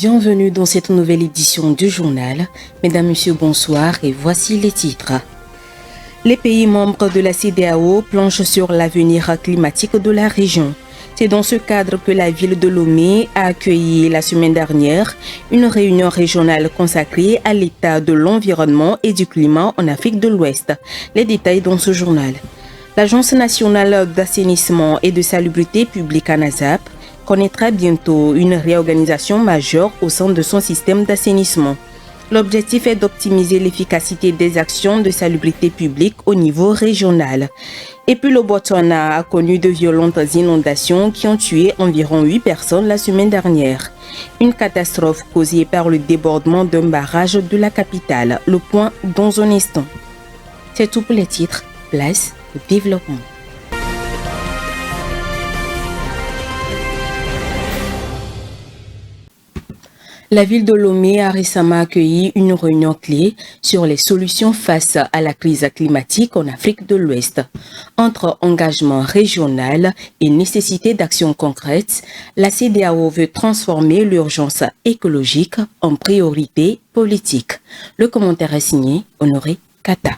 Bienvenue dans cette nouvelle édition du journal. Mesdames, Messieurs, bonsoir et voici les titres. Les pays membres de la CEDEAO planchent sur l'avenir climatique de la région. C'est dans ce cadre que la ville de Lomé a accueilli la semaine dernière une réunion régionale consacrée à l'état de l'environnement et du climat en Afrique de l'Ouest. Les détails dans ce journal. L'Agence nationale d'assainissement et de salubrité publique ANASAP connaîtra bientôt une réorganisation majeure au sein de son système d'assainissement. L'objectif est d'optimiser l'efficacité des actions de salubrité publique au niveau régional. Et puis le Botswana a connu de violentes inondations qui ont tué environ 8 personnes la semaine dernière. Une catastrophe causée par le débordement d'un barrage de la capitale. Le point dans un instant. C'est tout pour les titres. Place au développement. La ville de Lomé a récemment accueilli une réunion clé sur les solutions face à la crise climatique en Afrique de l'Ouest. Entre engagement régional et nécessité d'actions concrètes, la CEDEAO veut transformer l'urgence écologique en priorité politique. Le commentaire est signé Honoré Kata.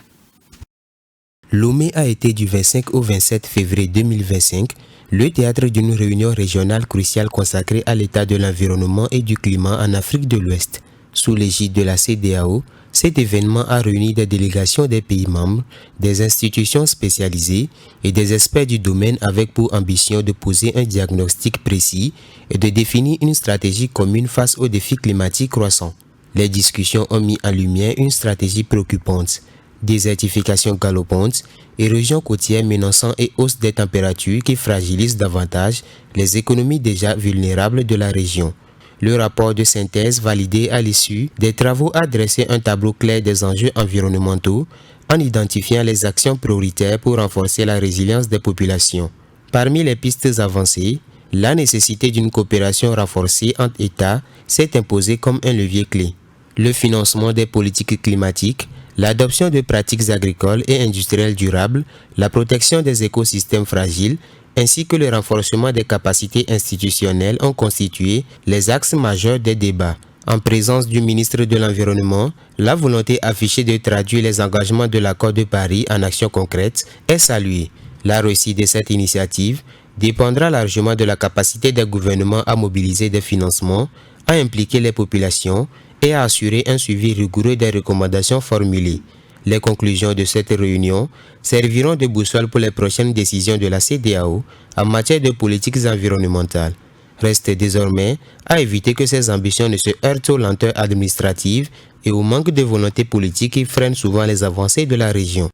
Lomé a été du 25 au 27 février 2025 le théâtre d'une réunion régionale cruciale consacrée à l'état de l'environnement et du climat en Afrique de l'Ouest. Sous l'égide de la CEDEAO, cet événement a réuni des délégations des pays membres, des institutions spécialisées et des experts du domaine avec pour ambition de poser un diagnostic précis et de définir une stratégie commune face aux défis climatiques croissants. Les discussions ont mis en lumière une stratégie préoccupante. Désertification galopante, érosion côtière menaçant et hausse des températures qui fragilisent davantage les économies déjà vulnérables de la région. Le rapport de synthèse validé à l'issue des travaux a dressé un tableau clair des enjeux environnementaux en identifiant les actions prioritaires pour renforcer la résilience des populations. Parmi les pistes avancées, la nécessité d'une coopération renforcée entre États s'est imposée comme un levier clé. Le financement des politiques climatiques, l'adoption de pratiques agricoles et industrielles durables, la protection des écosystèmes fragiles, ainsi que le renforcement des capacités institutionnelles ont constitué les axes majeurs des débats. En présence du ministre de l'Environnement, la volonté affichée de traduire les engagements de l'accord de Paris en actions concrètes est saluée. La réussite de cette initiative dépendra largement de la capacité des gouvernements à mobiliser des financements, à impliquer les populations et à assurer un suivi rigoureux des recommandations formulées. Les conclusions de cette réunion serviront de boussole pour les prochaines décisions de la CEDEAO en matière de politiques environnementales. Reste désormais à éviter que ces ambitions ne se heurtent aux lenteurs administratives et au manque de volonté politique qui freinent souvent les avancées de la région.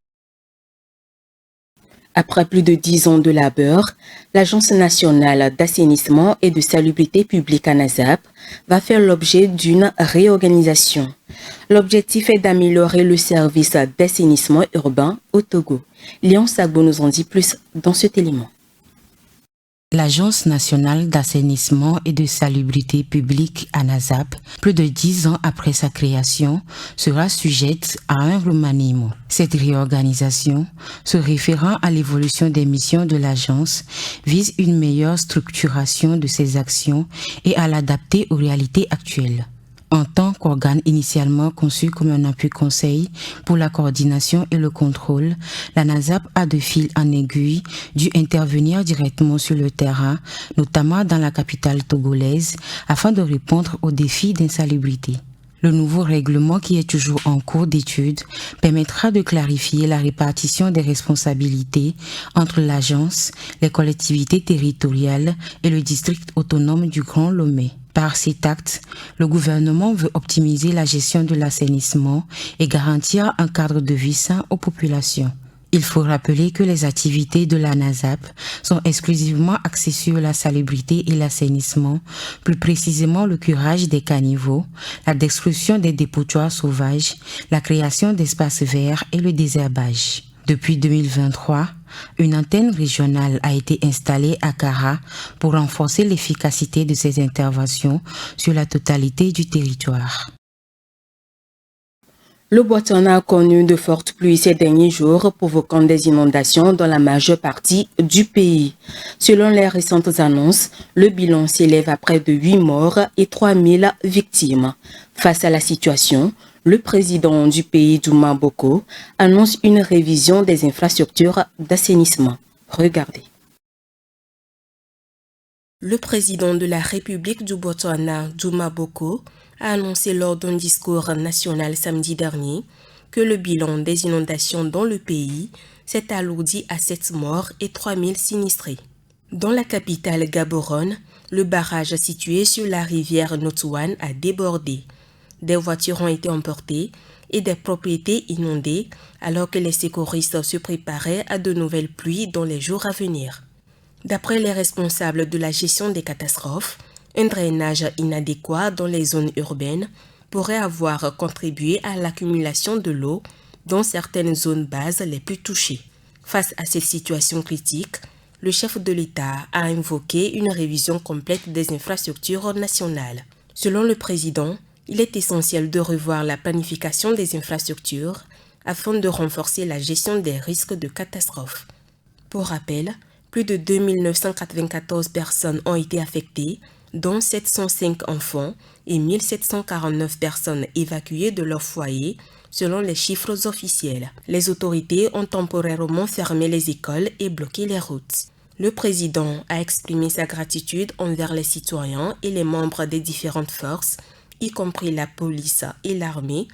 Après plus de 10 ans de labeur, l'Agence nationale d'assainissement et de salubrité publique ANASAP va faire l'objet d'une réorganisation. L'objectif est d'améliorer le service d'assainissement urbain au Togo. Léon Sagbo nous en dit plus dans cet élément. L'Agence nationale d'assainissement et de salubrité publique ANASAP, plus de 10 ans après sa création, sera sujette à un remaniement. Cette réorganisation, se référant à l'évolution des missions de l'agence, vise une meilleure structuration de ses actions et à l'adapter aux réalités actuelles. En tant qu'organe initialement conçu comme un appui conseil pour la coordination et le contrôle, l'ANASAP a de fil en aiguille dû intervenir directement sur le terrain, notamment dans la capitale togolaise, afin de répondre aux défis d'insalubrité. Le nouveau règlement, qui est toujours en cours d'étude, permettra de clarifier la répartition des responsabilités entre l'agence, les collectivités territoriales et le district autonome du Grand Lomé. Par cet acte, le gouvernement veut optimiser la gestion de l'assainissement et garantir un cadre de vie sain aux populations. Il faut rappeler que les activités de l'ANASAP sont exclusivement axées sur la salubrité et l'assainissement, plus précisément le curage des caniveaux, la destruction des dépotoirs sauvages, la création d'espaces verts et le désherbage. Depuis 2023, une antenne régionale a été installée à Kara pour renforcer l'efficacité de ces interventions sur la totalité du territoire. Le Botswana a connu de fortes pluies ces derniers jours, provoquant des inondations dans la majeure partie du pays. Selon les récentes annonces, le bilan s'élève à près de 8 morts et 3000 victimes. Face à la situation, le président du pays, Duma Boko, annonce une révision des infrastructures d'assainissement. Regardez. Le président de la République du Botswana, Duma Boko, a annoncé lors d'un discours national samedi dernier que le bilan des inondations dans le pays s'est alourdi à 7 morts et 3000 sinistrés. Dans la capitale Gaborone, le barrage situé sur la rivière Notouane a débordé. Des voitures ont été emportées et des propriétés inondées alors que les secouristes se préparaient à de nouvelles pluies dans les jours à venir. D'après les responsables de la gestion des catastrophes, un drainage inadéquat dans les zones urbaines pourrait avoir contribué à l'accumulation de l'eau dans certaines zones bases les plus touchées. Face à cette situation critique, le chef de l'État a invoqué une révision complète des infrastructures nationales. Selon le président, il est essentiel de revoir la planification des infrastructures afin de renforcer la gestion des risques de catastrophes. Pour rappel, plus de 2994 personnes ont été affectées, dont 705 enfants et 1749 personnes évacuées de leur foyer, selon les chiffres officiels. Les autorités ont temporairement fermé les écoles et bloqué les routes. Le président a exprimé sa gratitude envers les citoyens et les membres des différentes forces, y compris la police et l'armée,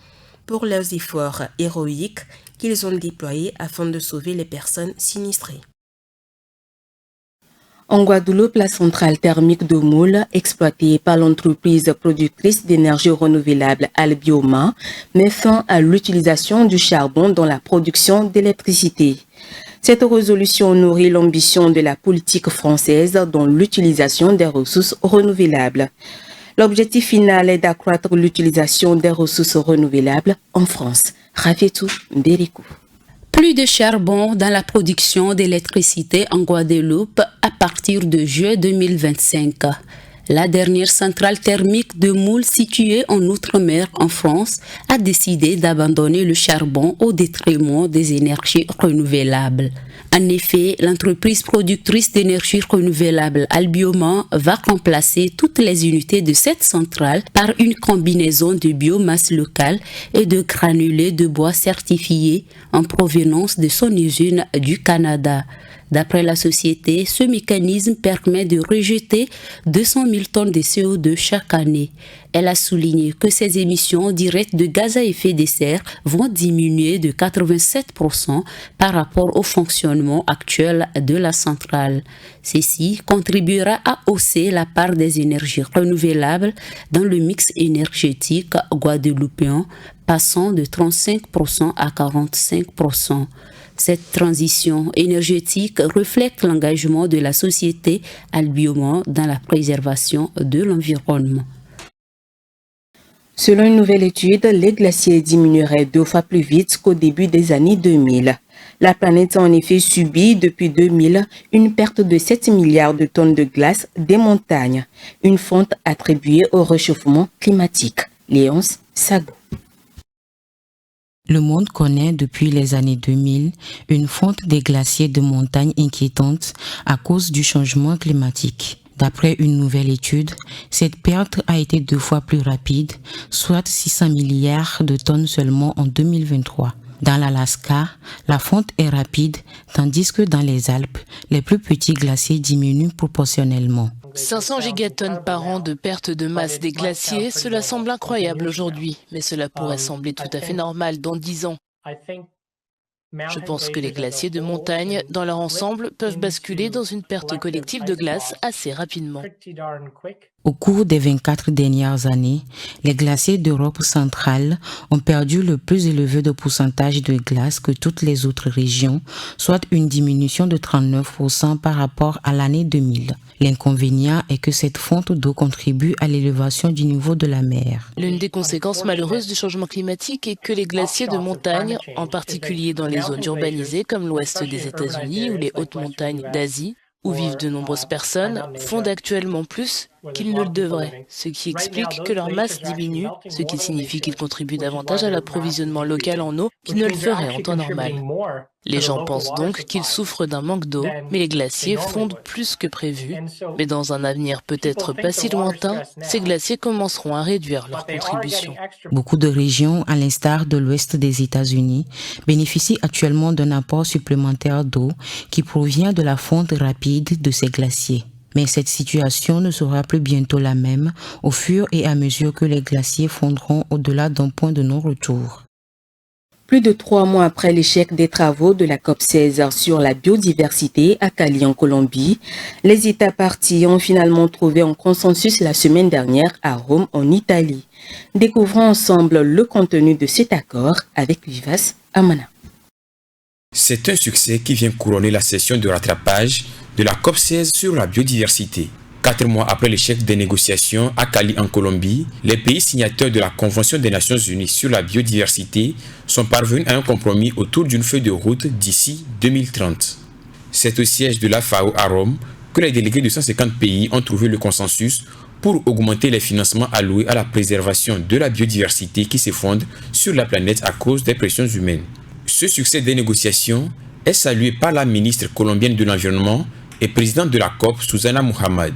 pour leurs efforts héroïques qu'ils ont déployés afin de sauver les personnes sinistrées. En Guadeloupe, la centrale thermique de Moule, exploitée par l'entreprise productrice d'énergie renouvelable Albioma, met fin à l'utilisation du charbon dans la production d'électricité. Cette résolution nourrit l'ambition de la politique française dans l'utilisation des ressources renouvelables. L'objectif final est d'accroître l'utilisation des ressources renouvelables en France. Rafetou Mberikou. Plus de charbon dans la production d'électricité en Guadeloupe à partir de juillet 2025. La dernière centrale thermique de Moule située en Outre-mer en France a décidé d'abandonner le charbon au détriment des énergies renouvelables. En effet, l'entreprise productrice d'énergie renouvelable Albioma va remplacer toutes les unités de cette centrale par une combinaison de biomasse locale et de granulés de bois certifiés en provenance de son usine du Canada. D'après la société, ce mécanisme permet de rejeter 200 000 tonnes de CO2 chaque année. Elle a souligné que ces émissions directes de gaz à effet de serre vont diminuer de 87% par rapport au fonctionnement actuel de la centrale. Ceci contribuera à hausser la part des énergies renouvelables dans le mix énergétique guadeloupéen, passant de 35% à 45%. Cette transition énergétique reflète l'engagement de la société Albioma dans la préservation de l'environnement. Selon une nouvelle étude, les glaciers diminueraient 2 fois plus vite qu'au début des années 2000. La planète a en effet subi depuis 2000 une perte de 7 milliards de tonnes de glace des montagnes, une fonte attribuée au réchauffement climatique. Léonce Sago. Le monde connaît depuis les années 2000 une fonte des glaciers de montagne inquiétante à cause du changement climatique. D'après une nouvelle étude, cette perte a été 2 fois plus rapide, soit 600 milliards de tonnes seulement en 2023. Dans l'Alaska, la fonte est rapide, tandis que dans les Alpes, les plus petits glaciers diminuent proportionnellement. 500 gigatonnes par an de perte de masse des glaciers, cela semble incroyable aujourd'hui, mais cela pourrait sembler tout à fait normal dans 10 ans. Je pense que les glaciers de montagne, dans leur ensemble, peuvent basculer dans une perte collective de glace assez rapidement. Au cours des 24 dernières années, les glaciers d'Europe centrale ont perdu le plus élevé de pourcentage de glace que toutes les autres régions, soit une diminution de 39% par rapport à l'année 2000. L'inconvénient est que cette fonte d'eau contribue à l'élévation du niveau de la mer. L'une des conséquences malheureuses du changement climatique est que les glaciers de montagne, en particulier dans les zones urbanisées comme l'ouest des États-Unis ou les hautes montagnes d'Asie, où vivent de nombreuses personnes, fondent actuellement plus qu'ils ne le devraient, ce qui explique que leur masse diminue, ce qui signifie qu'ils contribuent davantage à l'approvisionnement local en eau qu'ils ne le feraient en temps normal. Les gens pensent donc qu'ils souffrent d'un manque d'eau, mais les glaciers fondent plus que prévu. Mais dans un avenir peut-être pas si lointain, ces glaciers commenceront à réduire leur contribution. Beaucoup de régions, à l'instar de l'ouest des États-Unis, bénéficient actuellement d'un apport supplémentaire d'eau qui provient de la fonte rapide de ces glaciers. Mais cette situation ne sera plus bientôt la même au fur et à mesure que les glaciers fondront au-delà d'un point de non-retour. Plus de 3 mois après l'échec des travaux de la COP16 sur la biodiversité à Cali en Colombie, les États parties ont finalement trouvé un consensus la semaine dernière à Rome en Italie. Découvrons ensemble le contenu de cet accord avec Vivas Amana. C'est un succès qui vient couronner la session de rattrapage de la COP16 sur la biodiversité. 4 mois après l'échec des négociations à Cali en Colombie, les pays signataires de la Convention des Nations Unies sur la biodiversité sont parvenus à un compromis autour d'une feuille de route d'ici 2030. C'est au siège de la FAO à Rome que les délégués de 150 pays ont trouvé le consensus pour augmenter les financements alloués à la préservation de la biodiversité qui s'effondre sur la planète à cause des pressions humaines. Ce succès des négociations est salué par la ministre colombienne de l'Environnement et présidente de la COP, Susana Muhammad.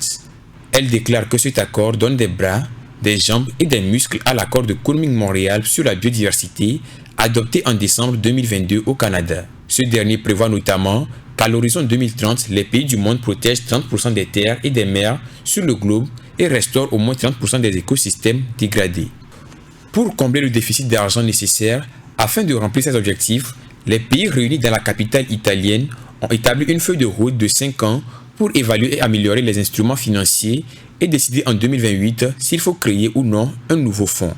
Elle déclare que cet accord donne des bras, des jambes et des muscles à l'accord de Kunming-Montréal sur la biodiversité adopté en décembre 2022 au Canada. Ce dernier prévoit notamment qu'à l'horizon 2030, les pays du monde protègent 30% des terres et des mers sur le globe et restaurent au moins 30% des écosystèmes dégradés. Pour combler le déficit d'argent nécessaire afin de remplir ces objectifs, les pays réunis dans la capitale italienne ont établi une feuille de route de 5 ans pour évaluer et améliorer les instruments financiers et décider en 2028 s'il faut créer ou non un nouveau fonds.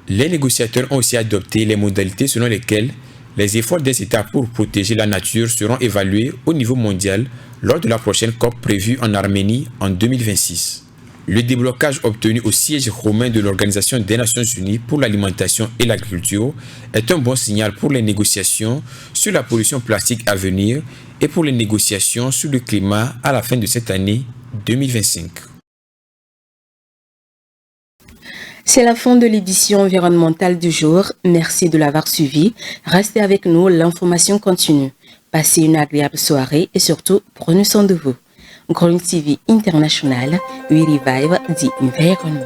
Les négociateurs ont aussi adopté les modalités selon lesquelles les efforts des États pour protéger la nature seront évalués au niveau mondial lors de la prochaine COP prévue en Arménie en 2026. Le déblocage obtenu au siège romain de l'Organisation des Nations Unies pour l'alimentation et l'agriculture est un bon signal pour les négociations sur la pollution plastique à venir et pour les négociations sur le climat à la fin de cette année 2025. C'est la fin de l'édition environnementale du jour. Merci de l'avoir suivi. Restez avec nous, l'information continue. Passez une agréable soirée et surtout, prenez soin de vous. Growing TV International, we revive the environment.